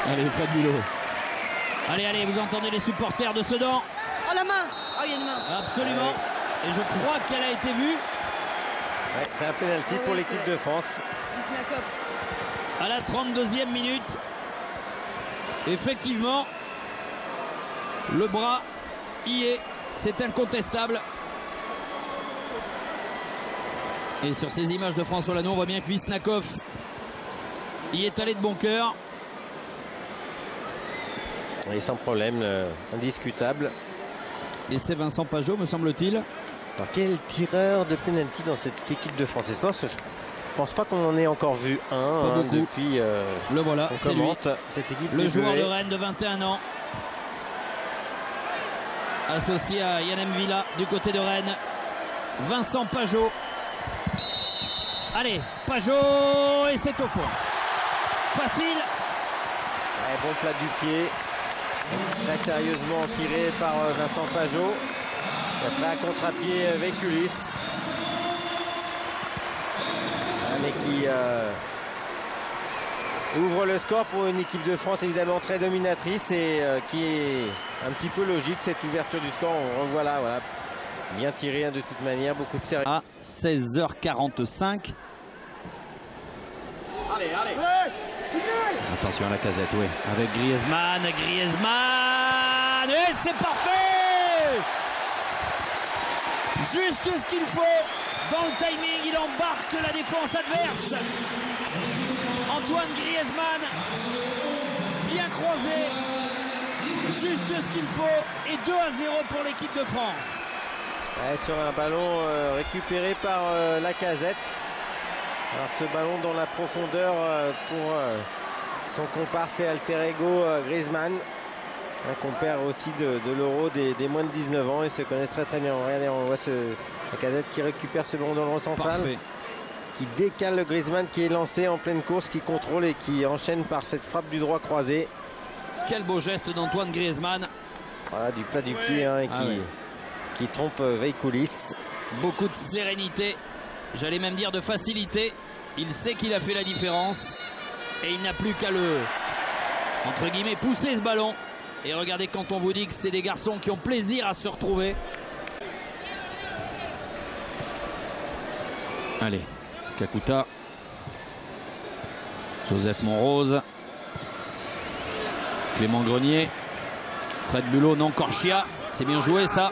Allez, Fred Bulot. Allez, allez, vous entendez les supporters de Sedan. Oh, la main. Oh, il y a une main. Absolument. Et je crois qu'elle a été vue. Ouais, c'est un pénalty pour l'équipe de France. Visnakovs. À la 32e minute. Effectivement, le bras y est. C'est incontestable. Et sur ces images de François Lannon, on voit bien que Visnakov y est allé de bon cœur. Et sans problème, indiscutable. Et c'est Vincent Pajot, me semble-t-il. Alors, quel tireur de pénalty dans cette équipe de France? Je pense pas qu'on en ait encore vu un depuis. Le voilà, c'est lui. Cette équipe le joueur Bleuets. de Rennes de 21 ans. Associé à Yann Villa du côté de Rennes. Vincent Pajot. Allez, Pajot, et c'est au fond. Facile. Ouais, bon plat du pied. Très sérieusement tiré par Vincent Pajot. Après un contre-pied avec Ulysse. Mais qui ouvre le score pour une équipe de France évidemment très dominatrice et qui est un petit peu logique cette ouverture du score. On revoit là, voilà. Bien tiré de toute manière, beaucoup de sérieux. À 16h45. Allez, allez. Attention à la casette, oui. Avec Griezmann, Griezmann. Et c'est parfait. Juste ce qu'il faut. Dans le timing, il embarque la défense adverse. Antoine Griezmann, bien croisé. Juste ce qu'il faut. Et 2-0 pour l'équipe de France. Ouais, sur un ballon récupéré par Lacazette. Alors ce ballon dans la profondeur pour son comparse et alter ego Griezmann. Un compère aussi de l'Euro des moins de 19 ans. Ils se connaissent très très bien. Regardez, on voit Lacazette qui récupère ce ballon dans le rond central. Parfait. Qui décale le Griezmann qui est lancé en pleine course, qui contrôle et qui enchaîne par cette frappe du droit croisé. Quel beau geste d'Antoine Griezmann. Voilà, du plat du pied et qui trompe Veikoulis. Beaucoup de sérénité, j'allais même dire de facilité. Il sait qu'il a fait la différence et il n'a plus qu'à le, entre guillemets, pousser ce ballon. Et regardez, quand on vous dit que c'est des garçons qui ont plaisir à se retrouver. Allez, Kakuta. Joseph Monrose. Clément Grenier. Fred Bulot, non, Corchia. C'est bien joué ça.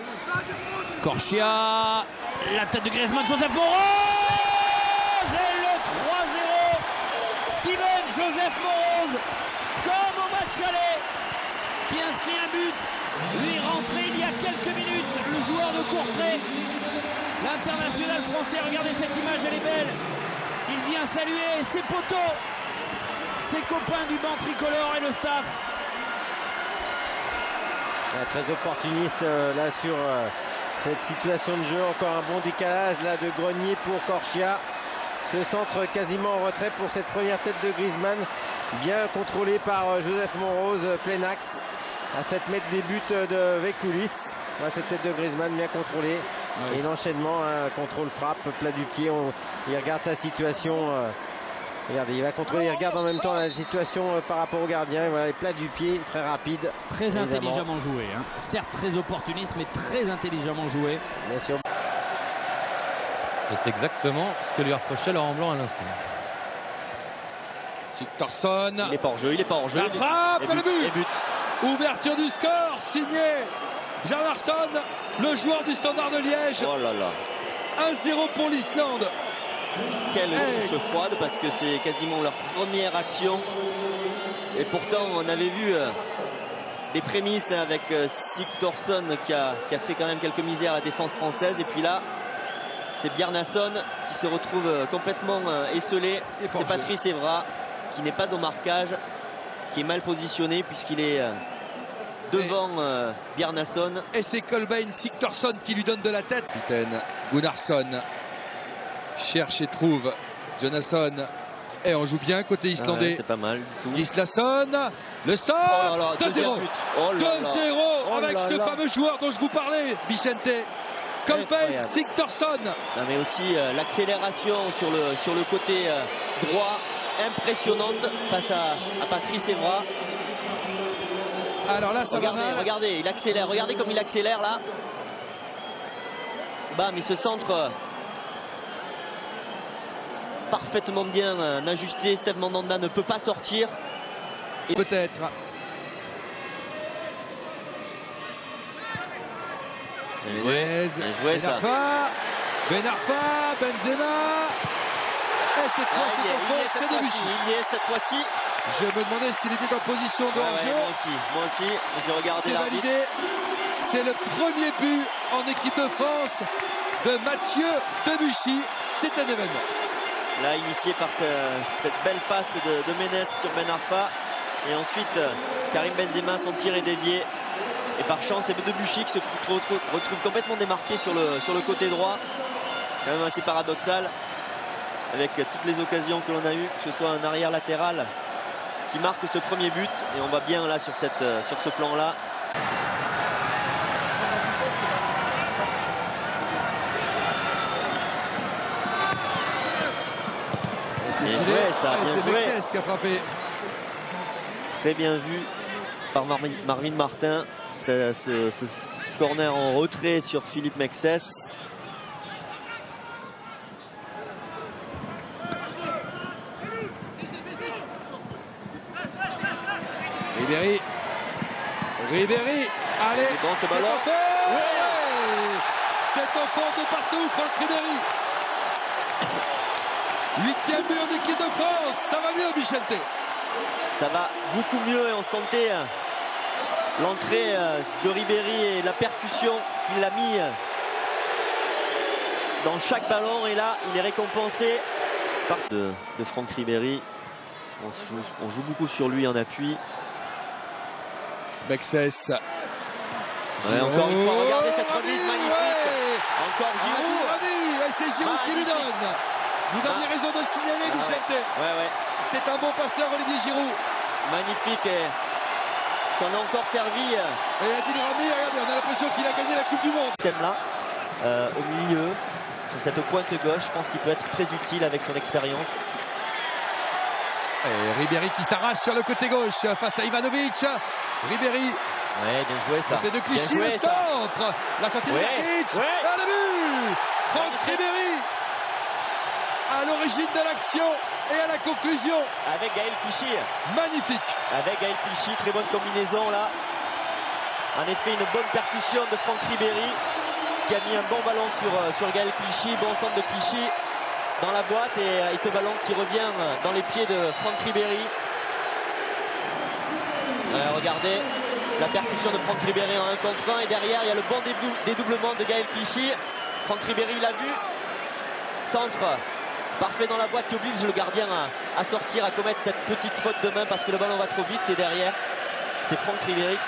Corchia. La tête de Griezmann, Joseph Monrose. Et le 3-0. Steven Joseph Monrose, comme au match aller, qui inscrit un but. Lui rentré il y a quelques minutes, le joueur de Courtrai. L'international français, regardez cette image, elle est belle. Il vient saluer ses potos, ses copains du banc tricolore et le staff. Très opportuniste là sur cette situation de jeu. Encore un bon décalage là de Grenier pour Corchia. Ce centre quasiment en retrait pour cette première tête de Griezmann. Bien contrôlé par Joseph Monrose, plein axe. À 7 mètres des buts de Veikoulis. Voilà, cette tête de Griezmann bien contrôlée. Ouais, et l'enchaînement, contrôle frappe, plat du pied. Il regarde sa situation. Regardez, il va contrôler, il regarde en même temps la situation par rapport au gardien. Et voilà, les plats du pied, très rapide. Très évidemment. Intelligemment joué. Hein. Certes très opportuniste, mais très intelligemment joué. Bien sûr. Et c'est exactement ce que lui reprochait Laurent Blanc à l'instant. Sigthorsson. Il est pas en jeu, il est pas en jeu. La frappe, et le but. Ouverture du score, signé Bjarnason, le joueur du Standard de Liège. Oh là là. 1-0 pour l'Islande. Quelle douche froide, parce que c'est quasiment leur première action. Et pourtant, on avait vu des prémices avec Sigthorsson qui a fait quand même quelques misères à la défense française. Et puis là, c'est Bjarnason qui se retrouve complètement esselé. C'est Patrice Evra qui n'est pas au marquage, qui est mal positionné puisqu'il est devant Bjarnason. Et c'est Kolbeinn Sigthorsson qui lui donne de la tête. Capitaine Gunnarsson cherche et trouve Jonasson. Et on joue bien côté islandais. Ouais, c'est pas mal du tout. Gislason, le centre, 2-0. 2-0 avec ce fameux joueur dont je vous parlais, Vicente. Kolbeinn Sigthorsson. Mais aussi l'accélération sur le côté droit, impressionnante face à Patrice Evra. Alors là, ça va mal. Regardez, il accélère. Regardez comme il accélère là. Bam, il se centre parfaitement bien ajusté. Steve Mandanda ne peut pas sortir. Peut-être. Bien joué ça. Ben Arfa, Benzema. Et cette fois, c'est Debuchy. Il y est cette fois-ci. Je me demandais s'il était en position de hors-jeu. Moi aussi. J'ai regardé C'est l'arbitre. validé. C'est le premier but en équipe de France de Mathieu Debuchy. C'est un événement. Là, initié par cette belle passe de Ménès sur Ben Arfa. Et ensuite, Karim Benzema, son tir est dévié. Et par chance, c'est Debuchy qui se retrouve complètement démarqué sur le côté droit. Quand même assez paradoxal. Avec toutes les occasions que l'on a eues, que ce soit un arrière latéral qui marque ce premier but. Et on va bien là sur ce plan-là. C'est bien joué ça, bien c'est joué. Mexès qui a frappé. Très bien vu par Marvin Martin. Ce corner en retrait sur Philippe Mexès. Ribéry, allez, C'est bon, ce ballon. C'est en pente de partout, Franck Ribéry. 8e but en équipe de France, ça va mieux, Michelte. Ça va beaucoup mieux et on sentait l'entrée de Ribéry et la percussion qu'il a mis dans chaque ballon. Et là, il est récompensé par de Franck Ribéry. On joue beaucoup sur lui en appui. Mexès. Encore une fois, regardez cette remise magnifique. Encore Giroud. Et c'est Giroud qui lui donne. Vous aviez raison de le signaler, Michelte. Ouais. C'est un bon passeur, Olivier Giroud. Magnifique. Et s'en a encore servi. Et Adil Rami, regardez, on a l'impression qu'il a gagné la Coupe du Monde. Là, au milieu, sur cette pointe gauche, je pense qu'il peut être très utile avec son expérience. Et Ribéry qui s'arrache sur le côté gauche face à Ivanovic. Ribéry. Ouais, bien joué ça. Côté de Clichy, Bien joué, le centre. La sortie de Rakitic. Ouais. Et le but. Franck Ribéry. À l'origine de l'action et à la conclusion. Avec Gaël Clichy. Magnifique. Avec Gaël Clichy, très bonne combinaison là. En effet, une bonne percussion de Franck Ribéry qui a mis un bon ballon sur Gaël Clichy. Bon centre de Clichy dans la boîte et ce ballon qui revient dans les pieds de Franck Ribéry. Regardez la percussion de Franck Ribéry en 1 contre 1 et derrière il y a le bon dédoublement de Gaël Clichy. Franck Ribéry l'a vu. Centre parfait dans la boîte qui oblige le gardien à sortir, à commettre cette petite faute de main parce que le ballon va trop vite. Et derrière, c'est Franck Ribéry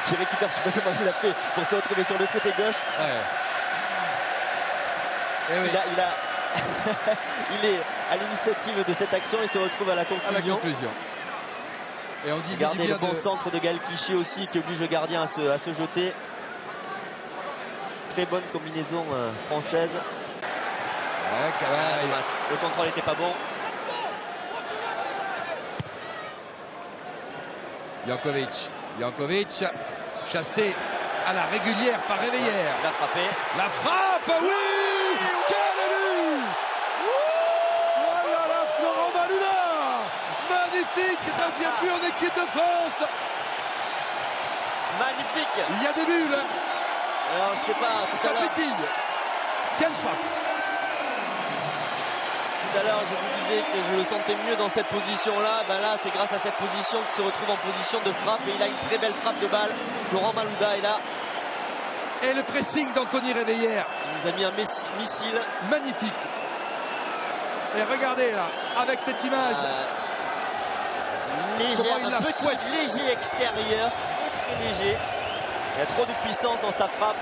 qui récupère, je sais pas comment il a fait pour se retrouver sur le côté gauche. Ouais. Et oui. Il est à l'initiative de cette action et se retrouve à la conclusion. Et on disait regardez le bon centre de Gaël Clichy aussi qui oblige le gardien à se jeter. Très bonne combinaison française. Le contrôle n'était pas bon. Jankovic chassé à la régulière par Réveillère. Il a frappé. La frappe, oui. Quel but. Oh là là, Florent Maluna. Magnifique, 9e but en équipe de France. Magnifique. Il y a des bulles. Alors je sais pas, Ça pétille. Quelle frappe. Tout à l'heure, je vous disais que je le sentais mieux dans cette position-là. Ben là, c'est grâce à cette position qu'il se retrouve en position de frappe. Et il a une très belle frappe de balle. Florent Malouda est là. Et le pressing d'Anthony Réveillère. Il nous a mis un missile. Magnifique. Et regardez là, avec cette image. Un petit léger extérieur. Très très léger. Il y a trop de puissance dans sa frappe.